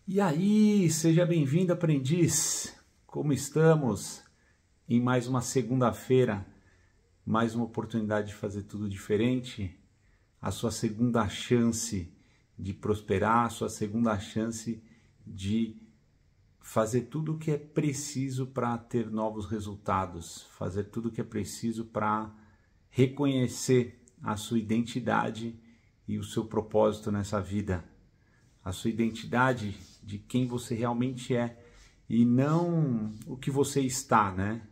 E aí, seja bem-vindo, aprendiz! Como estamos? Em mais uma segunda-feira, mais uma oportunidade de fazer tudo diferente, a sua segunda chance de prosperar, a sua segunda chance de fazer tudo o que é preciso para ter novos resultados, fazer tudo o que é preciso para reconhecer a sua identidade e o seu propósito nessa vida. A sua identidade de quem você realmente é e não o que você está, né?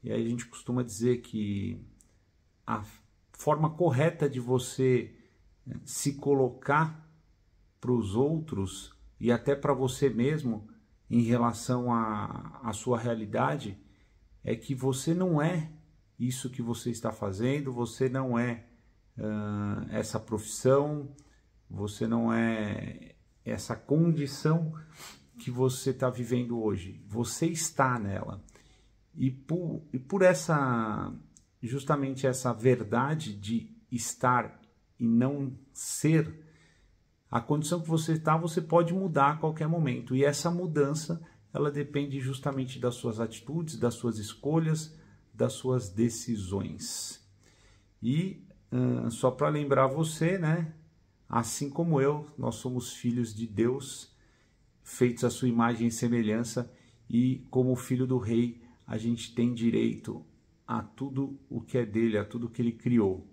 E aí a gente costuma dizer que a forma correta de você se colocar para os outros e até para você mesmo em relação à sua realidade é que você não é isso que você está fazendo, você não é essa profissão, você não é essa condição que você está vivendo hoje, você está nela. E por essa, justamente essa verdade de estar e não ser, a condição que você está, você pode mudar a qualquer momento. E essa mudança, ela depende justamente das suas atitudes, das suas escolhas, das suas decisões. E só para lembrar você, né? Assim como eu, nós somos filhos de Deus, feitos à sua imagem e semelhança, e como filho do rei, a gente tem direito a tudo o que é dele, a tudo que ele criou.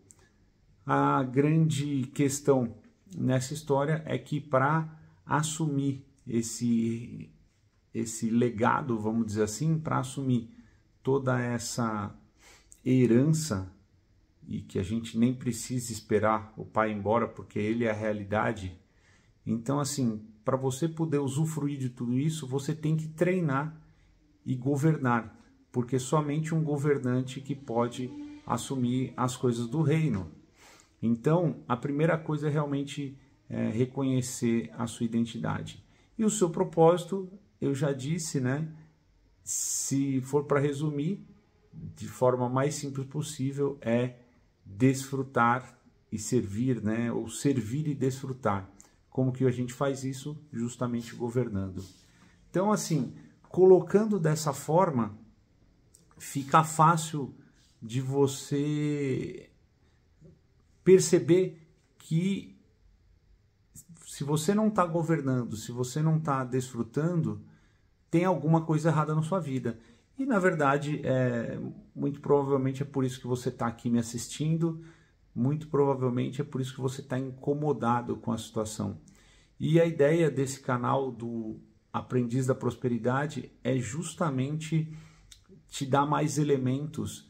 A grande questão nessa história é que para assumir esse legado, vamos dizer assim, para assumir toda essa herança, e que a gente nem precisa esperar o pai ir embora, porque ele é a realidade. Então, assim, para você poder usufruir de tudo isso, você tem que treinar e governar, porque somente um governante que pode assumir as coisas do reino. Então, a primeira coisa é realmente reconhecer a sua identidade. E o seu propósito, eu já disse, né? Se for para resumir, de forma mais simples possível, é desfrutar e servir, né? Ou servir e desfrutar. Como que a gente faz isso? Justamente governando. Então, assim, colocando dessa forma, fica fácil de você perceber que se você não está governando, se você não está desfrutando, tem alguma coisa errada na sua vida. E, na verdade, muito provavelmente é por isso que você está aqui me assistindo, muito provavelmente é por isso que você está incomodado com a situação. E a ideia desse canal do Aprendiz da Prosperidade é justamente te dar mais elementos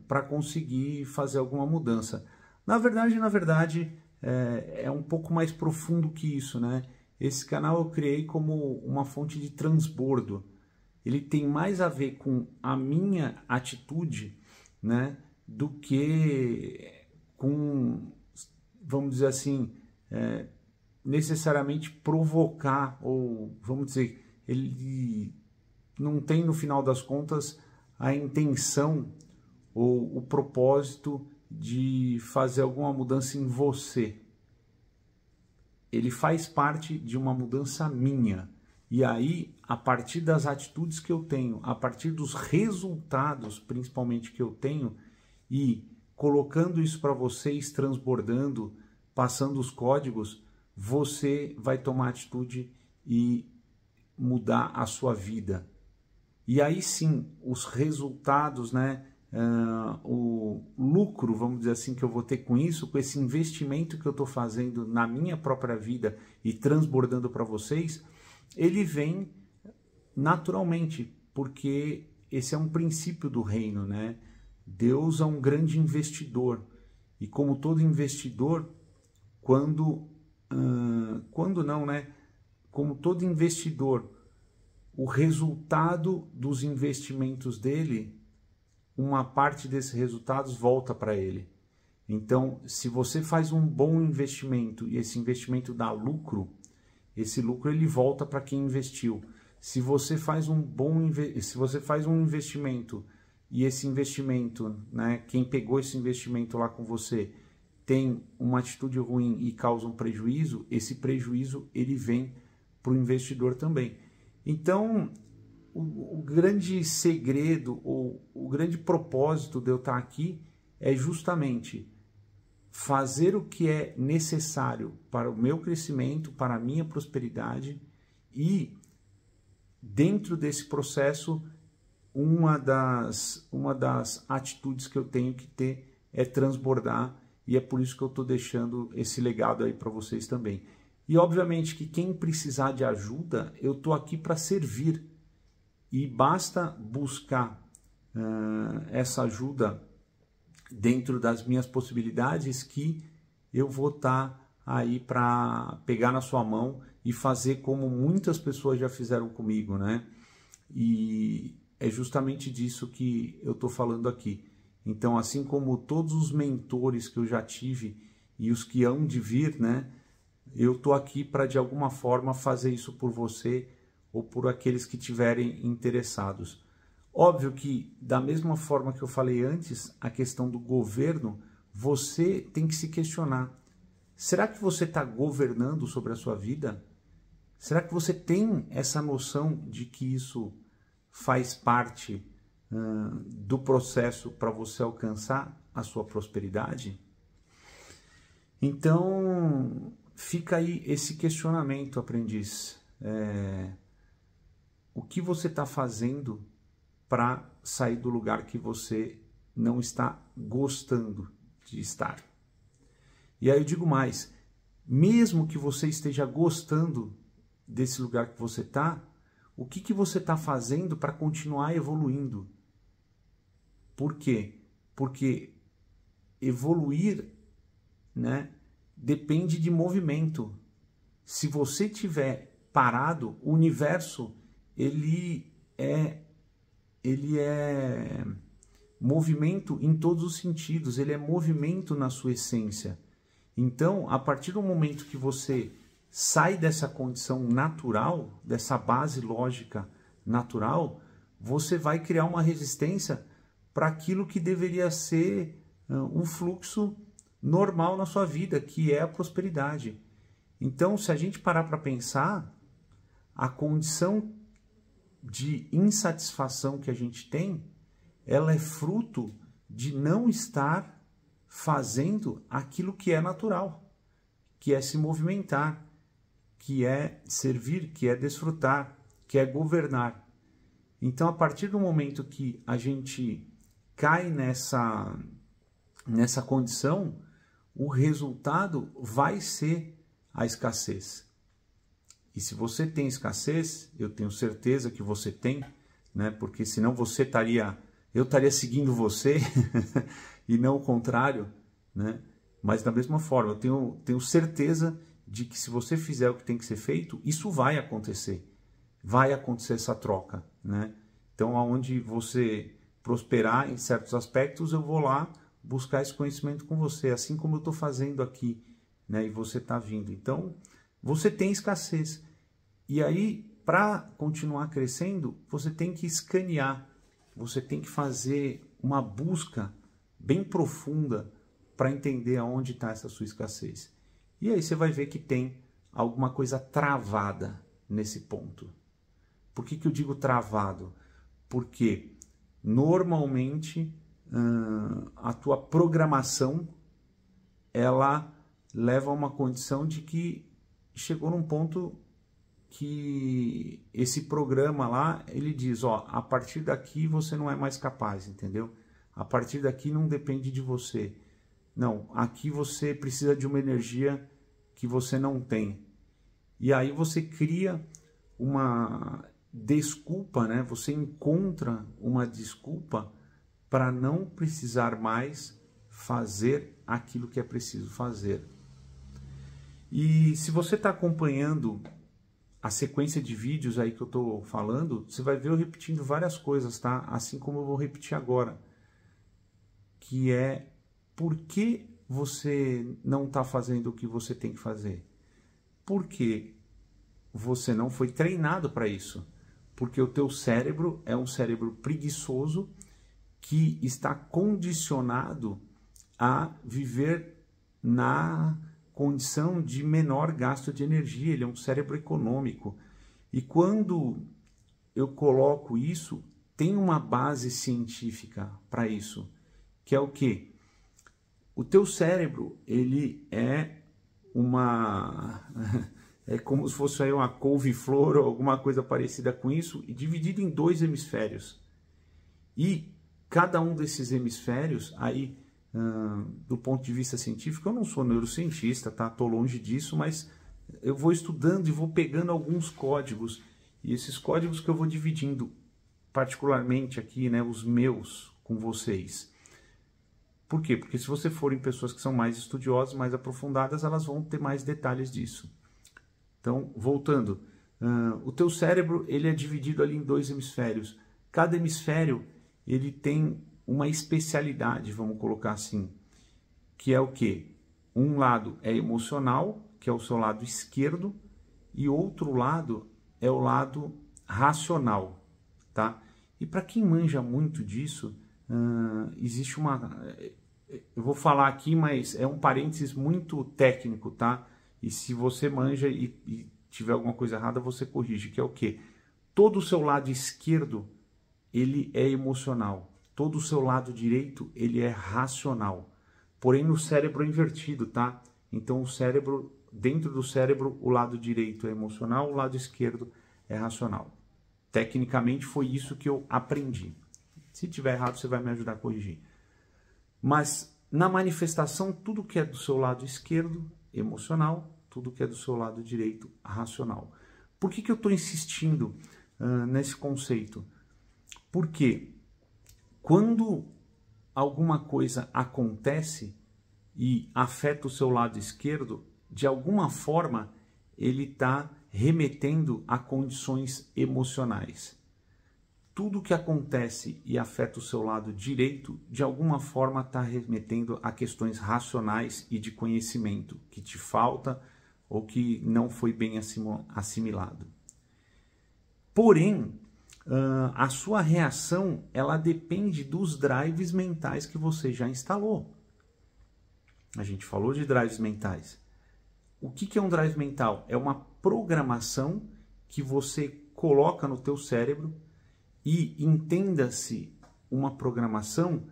para conseguir fazer alguma mudança. Na verdade, é um pouco mais profundo que isso, né? Esse canal eu criei como uma fonte de transbordo. Ele tem mais a ver com a minha atitude, né, do que com, vamos dizer assim, necessariamente provocar, ou vamos dizer, ele não tem no final das contas a intenção ou o propósito de fazer alguma mudança em você. Ele faz parte de uma mudança minha. E aí, a partir das atitudes que eu tenho, a partir dos resultados, principalmente, que eu tenho, e colocando isso para vocês, transbordando, passando os códigos, você vai tomar atitude e mudar a sua vida. E aí sim, os resultados, né? O lucro, vamos dizer assim, que eu vou ter com isso, com esse investimento que eu estou fazendo na minha própria vida e transbordando para vocês, ele vem naturalmente, porque esse é um princípio do reino, né? Deus é um grande investidor, e como todo investidor, quando não, né? Como todo investidor, o resultado dos investimentos dele, uma parte desses resultados volta para ele. Então, se você faz um bom investimento e esse investimento dá lucro, esse lucro ele volta para quem investiu. Se você faz um investimento e esse investimento, né, quem pegou esse investimento lá com você tem uma atitude ruim e causa um prejuízo, esse prejuízo ele vem para o investidor também. Então, o grande segredo, ou o grande propósito de eu estar aqui é justamente fazer o que é necessário para o meu crescimento, para a minha prosperidade, e dentro desse processo, uma das atitudes que eu tenho que ter é transbordar, e é por isso que eu estou deixando esse legado aí para vocês também. E obviamente que quem precisar de ajuda, eu estou aqui para servir, e basta buscar essa ajuda dentro das minhas possibilidades, que eu vou estar aí para pegar na sua mão e fazer como muitas pessoas já fizeram comigo, né? E é justamente disso que eu estou falando aqui. Então, assim como todos os mentores que eu já tive e os que hão de vir, né? Eu estou aqui para, de alguma forma, fazer isso por você ou por aqueles que tiverem interessados. Óbvio que, da mesma forma que eu falei antes, a questão do governo, você tem que se questionar. Será que você está governando sobre a sua vida? Será que você tem essa noção de que isso faz parte do processo para você alcançar a sua prosperidade? Então, fica aí esse questionamento, aprendiz. O que você está fazendo para sair do lugar que você não está gostando de estar? E aí eu digo mais, mesmo que você esteja gostando desse lugar que você está, o que você está fazendo para continuar evoluindo? Por quê? Porque evoluir, né, depende de movimento. Se você estiver parado, o universo ele é movimento em todos os sentidos, ele é movimento na sua essência. Então, a partir do momento que você sai dessa condição natural, dessa base lógica natural, você vai criar uma resistência para aquilo que deveria ser um fluxo normal na sua vida, que é a prosperidade. Então, se a gente parar para pensar, a condição de insatisfação que a gente tem, ela é fruto de não estar fazendo aquilo que é natural, que é se movimentar, que é servir, que é desfrutar, que é governar. Então, a partir do momento que a gente cai nessa condição, o resultado vai ser a escassez. E se você tem escassez, eu tenho certeza que você tem, né? Porque senão eu estaria seguindo você e não o contrário, né? Mas da mesma forma, eu tenho certeza de que se você fizer o que tem que ser feito, isso vai acontecer essa troca, né? Então, aonde você prosperar em certos aspectos, eu vou lá buscar esse conhecimento com você, assim como eu estou fazendo aqui, né? E você está vindo. Então, você tem escassez. E aí, para continuar crescendo, você tem que escanear, você tem que fazer uma busca bem profunda para entender aonde está essa sua escassez. E aí você vai ver que tem alguma coisa travada nesse ponto. Por que eu digo travado? Porque normalmente a tua programação ela leva a uma condição de que chegou num ponto que esse programa lá, ele diz, ó, a partir daqui você não é mais capaz, entendeu? A partir daqui não depende de você. Não, aqui você precisa de uma energia que você não tem. E aí você cria uma desculpa, né? Você encontra uma desculpa para não precisar mais fazer aquilo que é preciso fazer. E se você está acompanhando a sequência de vídeos aí que eu estou falando, você vai ver eu repetindo várias coisas, tá? Assim como eu vou repetir agora. Que é, por que você não está fazendo o que você tem que fazer? Porque você não foi treinado para isso. Porque o teu cérebro é um cérebro preguiçoso que está condicionado a viver condição de menor gasto de energia, ele é um cérebro econômico. E quando eu coloco isso, tem uma base científica para isso, que é o quê? O teu cérebro, ele é é como se fosse aí uma couve-flor ou alguma coisa parecida com isso, e dividido em 2 hemisférios. E cada um desses hemisférios, aí, do ponto de vista científico, eu não sou neurocientista, tá? Tô longe disso, mas eu vou estudando e vou pegando alguns códigos, e esses códigos que eu vou dividindo, particularmente aqui, né, os meus com vocês. Por quê? Porque se você forem pessoas que são mais estudiosas, mais aprofundadas, elas vão ter mais detalhes disso. Então, voltando, o teu cérebro, ele é dividido ali em 2 hemisférios. Cada hemisfério, ele tem uma especialidade, vamos colocar assim, que é o quê? Um lado é emocional, que é o seu lado esquerdo, e outro lado é o lado racional, tá? E para quem manja muito disso, existe eu vou falar aqui, mas é um parênteses muito técnico, tá? E se você manja e tiver alguma coisa errada, você corrige, que é o quê? Todo o seu lado esquerdo, ele é emocional. Todo o seu lado direito, ele é racional. Porém, no cérebro é invertido, tá? Então, o cérebro, dentro do cérebro, o lado direito é emocional, o lado esquerdo é racional. Tecnicamente, foi isso que eu aprendi. Se tiver errado, você vai me ajudar a corrigir. Mas, na manifestação, tudo que é do seu lado esquerdo, emocional, tudo que é do seu lado direito, racional. Por que eu estou insistindo nesse conceito? Porque quando alguma coisa acontece e afeta o seu lado esquerdo, de alguma forma ele está remetendo a condições emocionais. Tudo que acontece e afeta o seu lado direito, de alguma forma está remetendo a questões racionais e de conhecimento que te falta ou que não foi bem assimilado. Porém, a sua reação, ela depende dos drives mentais que você já instalou. A gente falou de drives mentais. O que é um drive mental? É uma programação que você coloca no teu cérebro. E entenda-se, uma programação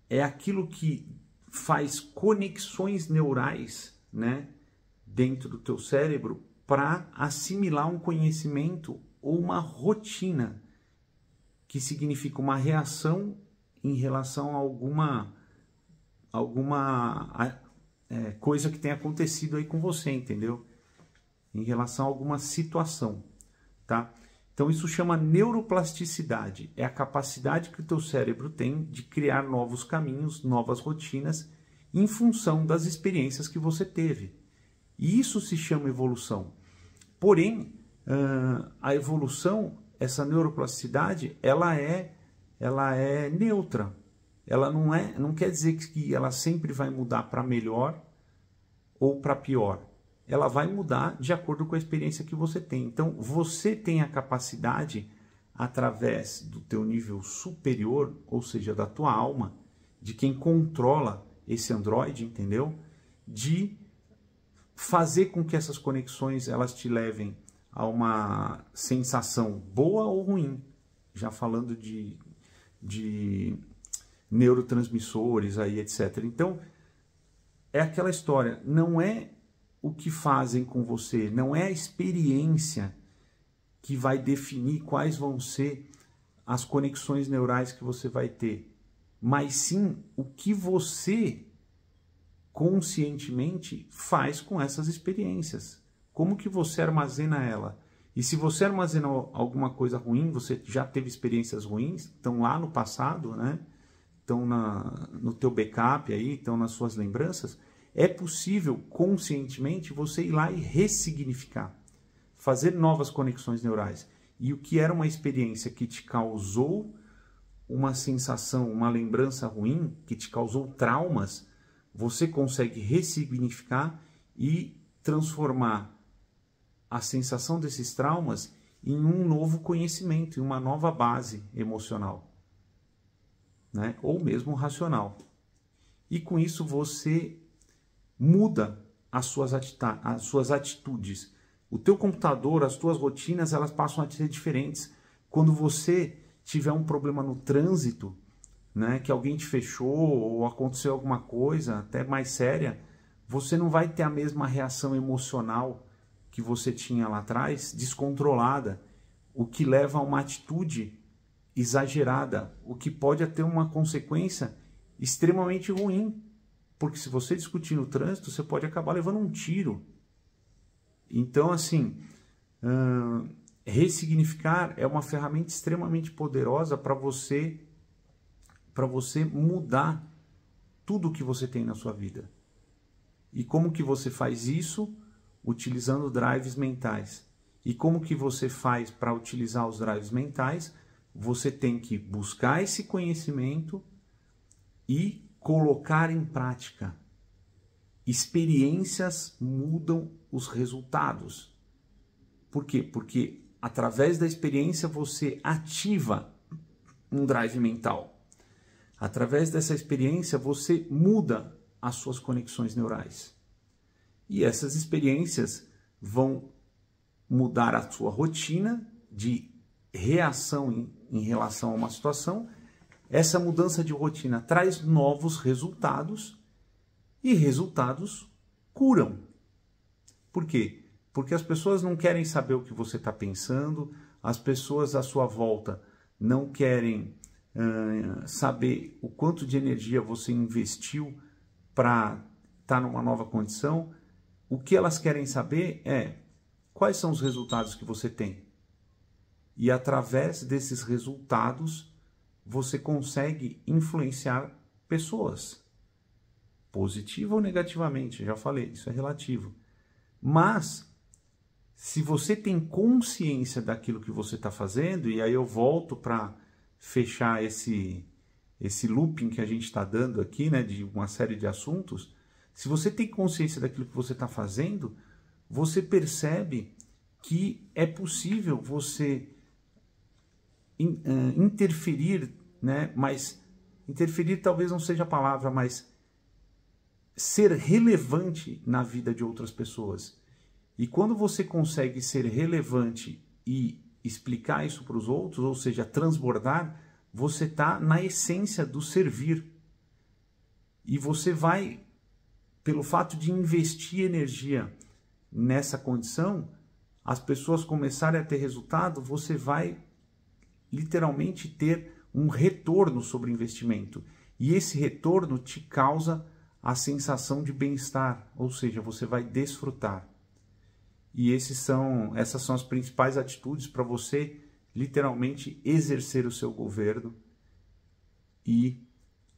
é aquilo que faz conexões neurais, né, dentro do teu cérebro para assimilar um conhecimento ou uma rotina, que significa uma reação em relação a alguma coisa que tenha acontecido aí com você, entendeu? Em relação a alguma situação, tá? Então isso chama neuroplasticidade, é a capacidade que o teu cérebro tem de criar novos caminhos, novas rotinas, em função das experiências que você teve. E isso se chama evolução. Porém, a evolução, essa neuroplasticidade, ela é neutra. Ela não quer dizer que ela sempre vai mudar para melhor ou para pior. Ela vai mudar de acordo com a experiência que você tem. Então, você tem a capacidade, através do teu nível superior, ou seja, da tua alma, de quem controla esse Android, entendeu? De fazer com que essas conexões elas te levem a uma sensação boa ou ruim. Já falando de neurotransmissores aí, etc. Então, é aquela história, não é o que fazem com você, não é a experiência que vai definir quais vão ser as conexões neurais que você vai ter, mas sim o que você conscientemente faz com essas experiências. Como que você armazena ela? E se você armazena alguma coisa ruim, você já teve experiências ruins, estão lá no passado, né? Estão no teu backup aí, estão nas suas lembranças, é possível conscientemente você ir lá e ressignificar, fazer novas conexões neurais. E o que era uma experiência que te causou uma sensação, uma lembrança ruim, que te causou traumas, você consegue ressignificar e transformar a sensação desses traumas em um novo conhecimento, em uma nova base emocional, né? Ou mesmo racional. E com isso você muda as suas atitudes. O teu computador, as tuas rotinas, elas passam a ser diferentes. Quando você tiver um problema no trânsito, né, que alguém te fechou ou aconteceu alguma coisa até mais séria, você não vai ter a mesma reação emocional que você tinha lá atrás, descontrolada, o que leva a uma atitude exagerada, o que pode ter uma consequência extremamente ruim, porque se você discutir no trânsito, você pode acabar levando um tiro. Então, assim, ressignificar é uma ferramenta extremamente poderosa para você mudar tudo o que você tem na sua vida. E como que você faz isso? Utilizando drives mentais. E como que você faz para utilizar os drives mentais? Você tem que buscar esse conhecimento e colocar em prática. Experiências mudam os resultados. Por quê? Porque através da experiência você ativa um drive mental. Através dessa experiência você muda as suas conexões neurais. E essas experiências vão mudar a sua rotina de reação em relação a uma situação. Essa mudança de rotina traz novos resultados e resultados curam. Por quê? Porque as pessoas não querem saber o que você está pensando, as pessoas à sua volta não querem saber o quanto de energia você investiu para estar numa nova condição. O que elas querem saber é quais são os resultados que você tem. E através desses resultados, você consegue influenciar pessoas. Positiva ou negativamente, já falei, isso é relativo. Mas, se você tem consciência daquilo que você está fazendo, e aí eu volto para fechar esse looping que a gente está dando aqui, né, de uma série de assuntos, se você tem consciência daquilo que você está fazendo, você percebe que é possível você interferir, né, mas interferir talvez não seja a palavra, mas ser relevante na vida de outras pessoas. E quando você consegue ser relevante e explicar isso para os outros, ou seja, transbordar, você está na essência do servir. E você vai, pelo fato de investir energia nessa condição, as pessoas começarem a ter resultado, você vai literalmente ter um retorno sobre o investimento. E esse retorno te causa a sensação de bem-estar, ou seja, você vai desfrutar. E essas são as principais atitudes para você literalmente exercer o seu governo, e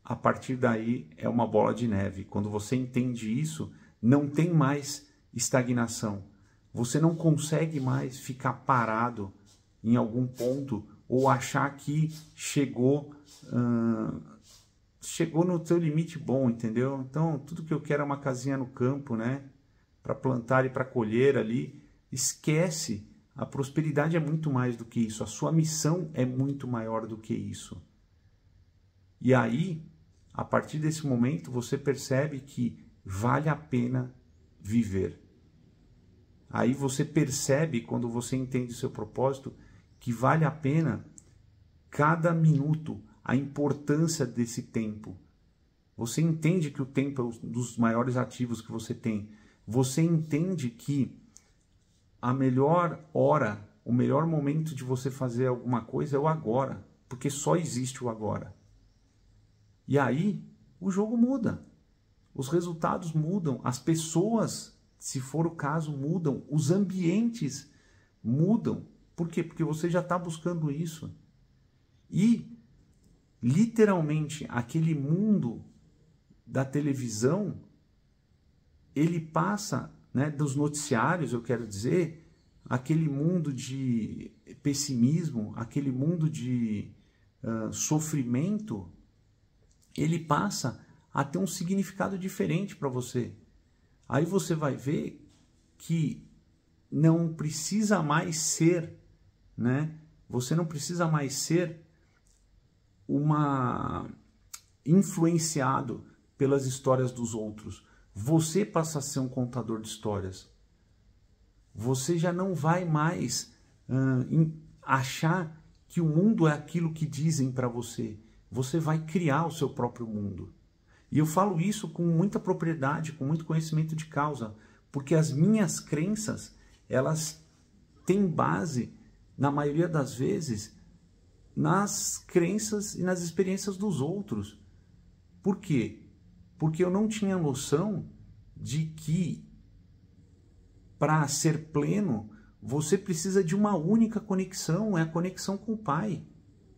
a partir daí é uma bola de neve. Quando você entende isso, não tem mais estagnação. Você não consegue mais ficar parado em algum ponto ou achar que chegou no seu limite bom, entendeu? Então, tudo que eu quero é uma casinha no campo, né? Para plantar e para colher ali. Esquece, a prosperidade é muito mais do que isso, a sua missão é muito maior do que isso. E aí, a partir desse momento, você percebe que vale a pena viver. Aí você percebe, quando você entende o seu propósito, que vale a pena cada minuto, a importância desse tempo. Você entende que o tempo é um dos maiores ativos que você tem. Você entende que a melhor hora, o melhor momento de você fazer alguma coisa é o agora, porque só existe o agora. E aí o jogo muda, os resultados mudam, as pessoas, se for o caso, mudam, os ambientes mudam. Por quê? Porque você já está buscando isso. E literalmente aquele mundo da televisão, ele passa, né, dos noticiários, eu quero dizer, aquele mundo de pessimismo, aquele mundo de sofrimento, ele passa a ter um significado diferente para você. Aí você vai ver que não precisa mais ser, né? Você não precisa mais ser influenciado pelas histórias dos outros. você passa a ser um contador de histórias. Você já não vai mais achar que o mundo é aquilo que dizem para você. Você vai criar o seu próprio mundo. E eu falo isso com muita propriedade, com muito conhecimento de causa, porque as minhas crenças, elas têm base, na maioria das vezes, nas crenças e nas experiências dos outros. Por quê? Porque eu não tinha noção de que, para ser pleno, você precisa de uma única conexão, é a conexão com o Pai.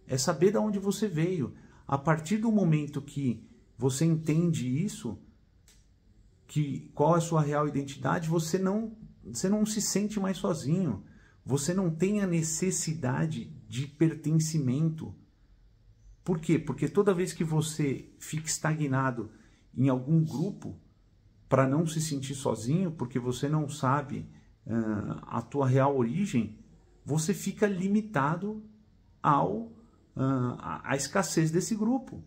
É saber de onde você veio. A partir do momento que você entende isso, que qual é a sua real identidade, você não se sente mais sozinho. Você não tem a necessidade de pertencimento. Por quê? Porque toda vez que você fica estagnado em algum grupo, para não se sentir sozinho, porque você não sabe a tua real origem, você fica limitado à escassez desse grupo.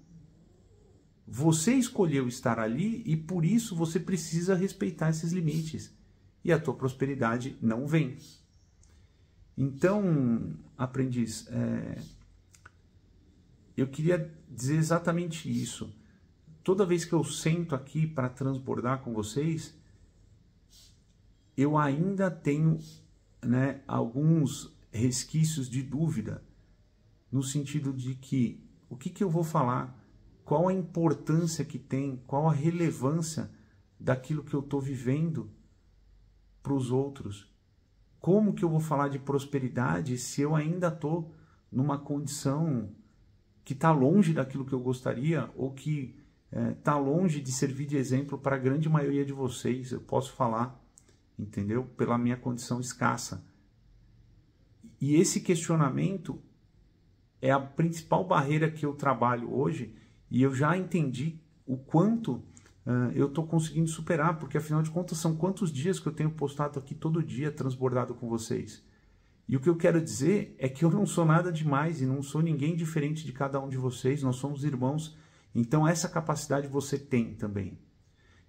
Você escolheu estar ali e por isso você precisa respeitar esses limites. E a tua prosperidade não vem. Então, aprendiz, eu queria dizer exatamente isso. Toda vez que eu sento aqui para transbordar com vocês, eu ainda tenho, né, alguns resquícios de dúvida, no sentido de que o que eu vou falar, qual a importância que tem, qual a relevância daquilo que eu estou vivendo para os outros. Como que eu vou falar de prosperidade se eu ainda estou numa condição que está longe daquilo que eu gostaria, ou que está longe de servir de exemplo para a grande maioria de vocês? Eu posso falar, entendeu? Pela minha condição escassa. E esse questionamento é a principal barreira que eu trabalho hoje, e eu já entendi o quanto eu estou conseguindo superar, porque afinal de contas são quantos dias que eu tenho postado aqui todo dia, transbordado com vocês. E o que eu quero dizer é que eu não sou nada demais e não sou ninguém diferente de cada um de vocês, nós somos irmãos, então essa capacidade você tem também.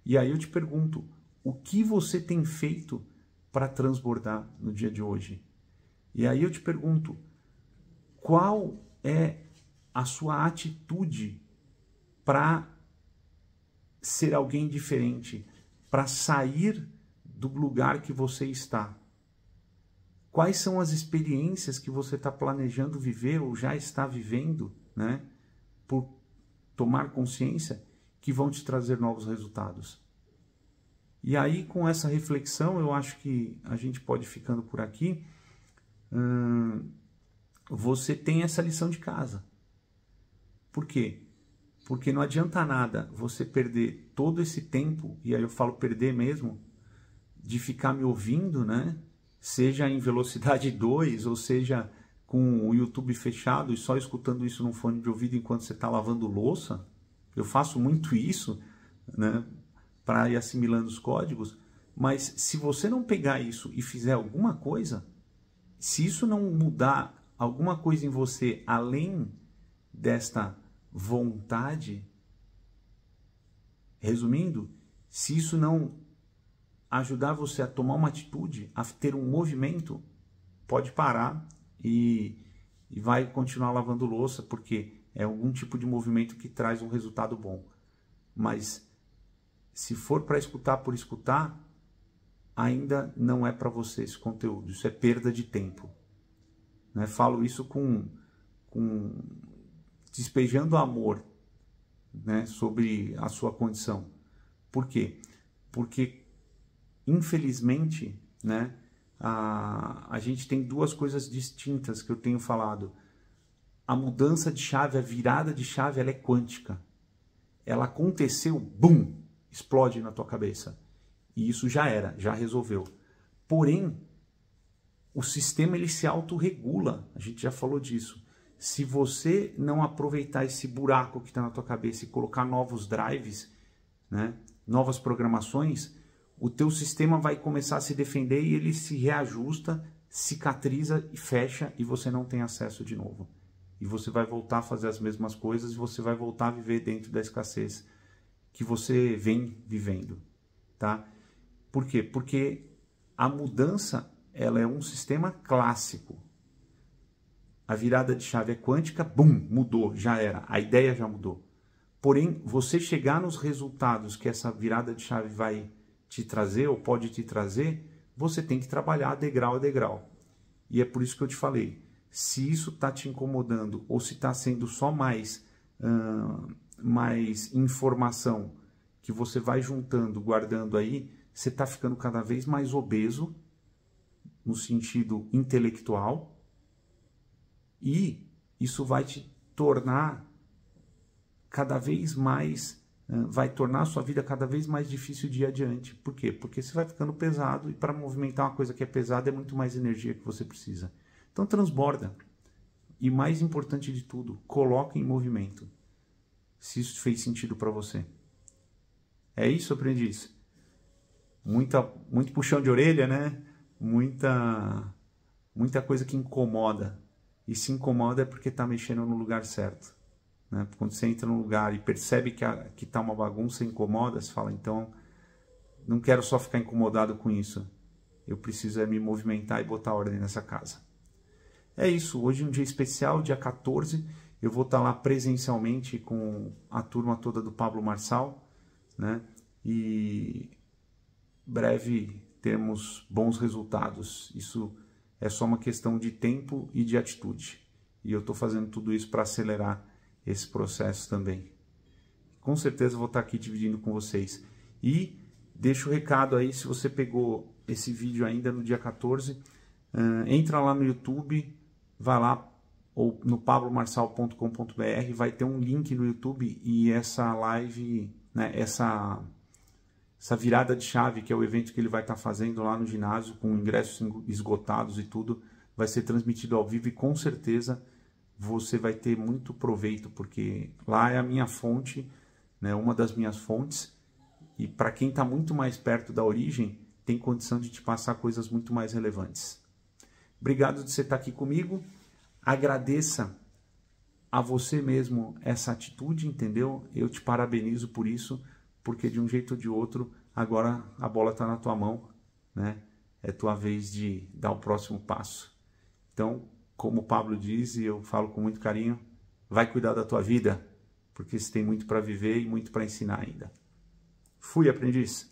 E aí eu te pergunto, o que você tem feito para transbordar no dia de hoje? E aí eu te pergunto, qual é a sua atitude para ser alguém diferente, para sair do lugar que você está? Quais são as experiências que você está planejando viver ou já está vivendo, né, por tomar consciência, que vão te trazer novos resultados? E aí, com essa reflexão, eu acho que a gente pode ir ficando por aqui. Você tem essa lição de casa. Por quê? Porque não adianta nada você perder todo esse tempo, e aí eu falo perder mesmo, de ficar me ouvindo, né? Seja em velocidade 2, ou seja com o YouTube fechado e só escutando isso no fone de ouvido enquanto você está lavando louça. Eu faço muito isso, né, para ir assimilando os códigos, mas se você não pegar isso e fizer alguma coisa, se isso não mudar alguma coisa em você além desta vontade, resumindo, se isso não ajudar você a tomar uma atitude, a ter um movimento, pode parar e vai continuar lavando louça, porque é algum tipo de movimento que traz um resultado bom. Mas se for para escutar por escutar, ainda não é para você esse conteúdo. Isso é perda de tempo. Né? Falo isso com despejando amor, né, sobre a sua condição. Por quê? Porque, infelizmente, né, a gente tem duas coisas distintas que eu tenho falado. A mudança de chave, a virada de chave, ela é quântica. Ela aconteceu, bum, explode na tua cabeça. E isso já era, já resolveu. Porém, o sistema ele se autorregula. A gente já falou disso. Se você não aproveitar esse buraco que está na tua cabeça e colocar novos drives, né, novas programações, o teu sistema vai começar a se defender e ele se reajusta, cicatriza e fecha, e você não tem acesso de novo. E você vai voltar a fazer as mesmas coisas e você vai voltar a viver dentro da escassez que você vem vivendo. tá? Por quê? Porque a mudança, ela é um sistema clássico. A virada de chave é quântica, bum, mudou, já era, a ideia já mudou. Porém, você chegar nos resultados que essa virada de chave vai te trazer ou pode te trazer, você tem que trabalhar degrau a degrau. E é por isso que eu te falei, se isso está te incomodando ou se está sendo só mais informação que você vai juntando, guardando aí, você está ficando cada vez mais obeso no sentido intelectual e isso vai te tornar cada vez mais, vai tornar a sua vida cada vez mais difícil de ir adiante. Por quê? Porque você vai ficando pesado e para movimentar uma coisa que é pesada é muito mais energia que você precisa. Então transborda. E mais importante de tudo, coloca em movimento. Se isso fez sentido para você. É isso, aprendiz? Muito puxão de orelha, né? Muita coisa que incomoda. E se incomoda é porque está mexendo no lugar certo. Né? Quando você entra num lugar e percebe que está uma bagunça e incomoda, você fala, então, não quero só ficar incomodado com isso. Eu preciso me movimentar e botar ordem nessa casa. É isso, hoje é um dia especial, dia 14, eu vou estar lá presencialmente com a turma toda do Pablo Marçal, né? E breve termos bons resultados. Isso é só uma questão de tempo e de atitude. E eu estou fazendo tudo isso para acelerar esse processo também. Com certeza vou estar aqui dividindo com vocês. E deixa o recado aí, se você pegou esse vídeo ainda no dia 14, entra lá no YouTube, vai lá ou no pablomarçal.com.br, vai ter um link no YouTube e essa live, né, essa virada de chave, que é o evento que ele vai estar fazendo lá no ginásio, com ingressos esgotados e tudo, vai ser transmitido ao vivo e com certeza você vai ter muito proveito, porque lá é a minha fonte, né, uma das minhas fontes, e para quem está muito mais perto da origem, tem condição de te passar coisas muito mais relevantes. Obrigado de você estar aqui comigo, agradeça a você mesmo essa atitude, entendeu? Eu te parabenizo por isso, porque de um jeito ou de outro, agora a bola está na tua mão, né? É tua vez de dar o próximo passo. Então, como o Pablo diz, e eu falo com muito carinho, vai cuidar da tua vida, porque você tem muito para viver e muito para ensinar ainda. Fui, aprendiz!